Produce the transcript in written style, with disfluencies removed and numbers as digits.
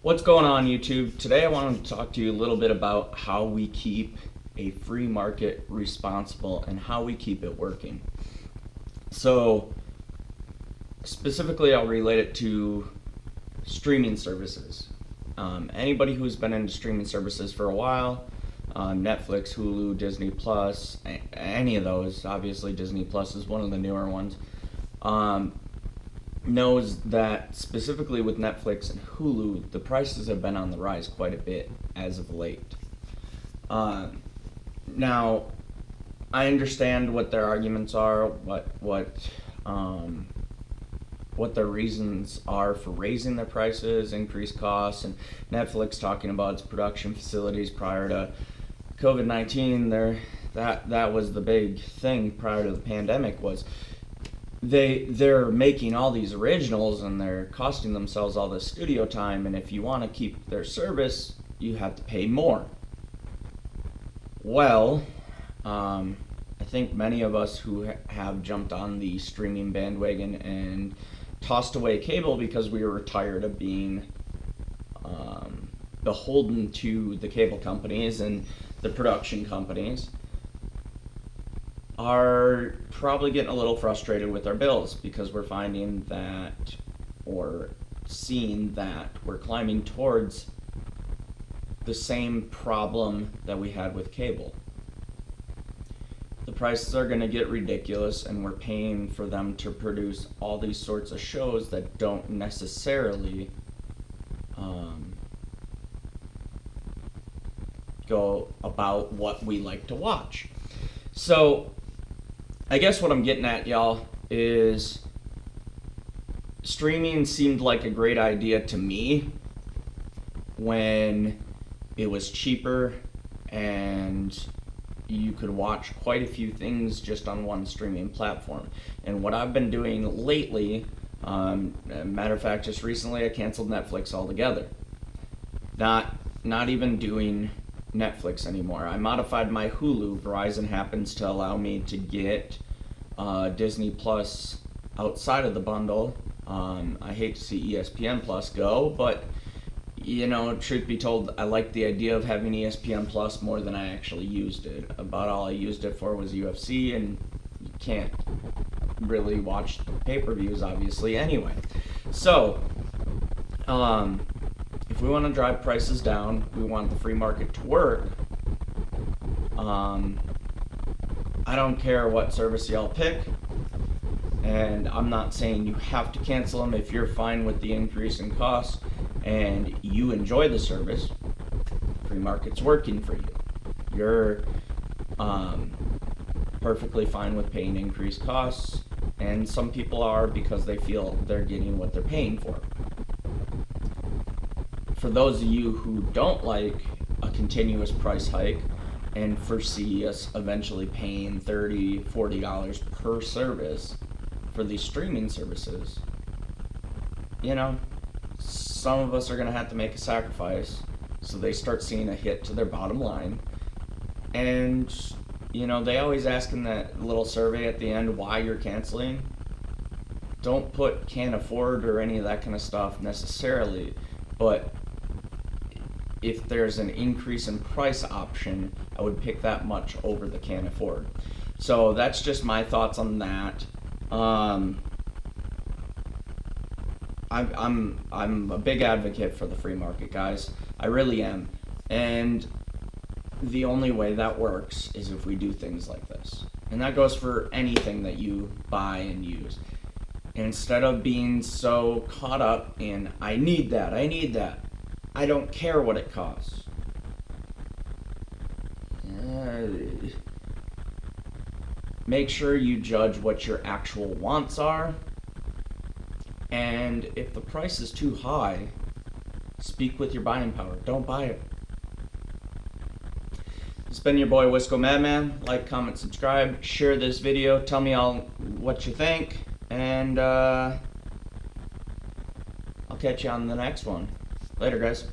What's going on, YouTube? Today I want to talk to you a little bit about how we keep a free market responsible and how we keep it working. So specifically, I'll relate it to streaming services. Anybody who's been into streaming services for a while, Netflix, Hulu, Disney Plus, any of those, obviously Disney Plus is one of the newer ones, knows that specifically with Netflix and Hulu, the prices have been on the rise quite a bit as of late. Now, I understand what their arguments are, what their reasons are for raising their prices, increased costs, and Netflix talking about its production facilities prior to COVID-19. That was the big thing prior to the pandemic, was they're making all these originals and they're costing themselves all this studio time, and if you want to keep their service, you have to pay more. Well, I think many of us who have jumped on the streaming bandwagon and tossed away cable because we were tired of being beholden to the cable companies and the production companies are probably getting a little frustrated with our bills, because we're finding that, or seeing that, we're climbing towards the same problem that we had with cable. The prices are going to get ridiculous, and we're paying for them to produce all these sorts of shows that don't necessarily go about what we like to watch. So I guess what I'm getting at, y'all, is streaming seemed like a great idea to me when it was cheaper and you could watch quite a few things just on one streaming platform. And what I've been doing lately, matter of fact, just recently I canceled Netflix altogether. Not even doing Netflix anymore. I modified my Hulu. Verizon happens to allow me to get Disney Plus outside of the bundle. I hate to see ESPN Plus go, but you know, truth be told, I like the idea of having ESPN Plus more than I actually used it. About all I used it for was UFC, and you can't really watch the pay-per-views obviously anyway. So if we want to drive prices down, we want the free market to work, I don't care what service y'all pick, and I'm not saying you have to cancel them if you're fine with the increase in costs and you enjoy the service. Free market's working for you. You're perfectly fine with paying increased costs, and some people are because they feel they're getting what they're paying for. For those of you who don't like a continuous price hike and foresee us eventually paying $30, $40 per service for these streaming services, you know, some of us are going to have to make a sacrifice, so they start seeing a hit to their bottom line. And, you know, they always ask in that little survey at the end why you're canceling. Don't put can't afford or any of that kind of stuff necessarily, but if there's an increase in price option, I would pick that much over the can't afford. So that's just my thoughts on that. I'm a big advocate for the free market, guys. I really am. And the only way that works is if we do things like this. And that goes for anything that you buy and use. Instead of being so caught up in, I need that, I don't care what it costs. Make sure you judge what your actual wants are, and if the price is too high, speak with your buying power. Don't buy it. It's been your boy Wisco Madman. Like, comment, subscribe, share this video, tell me all what you think, and I'll catch you on the next one. Later, guys.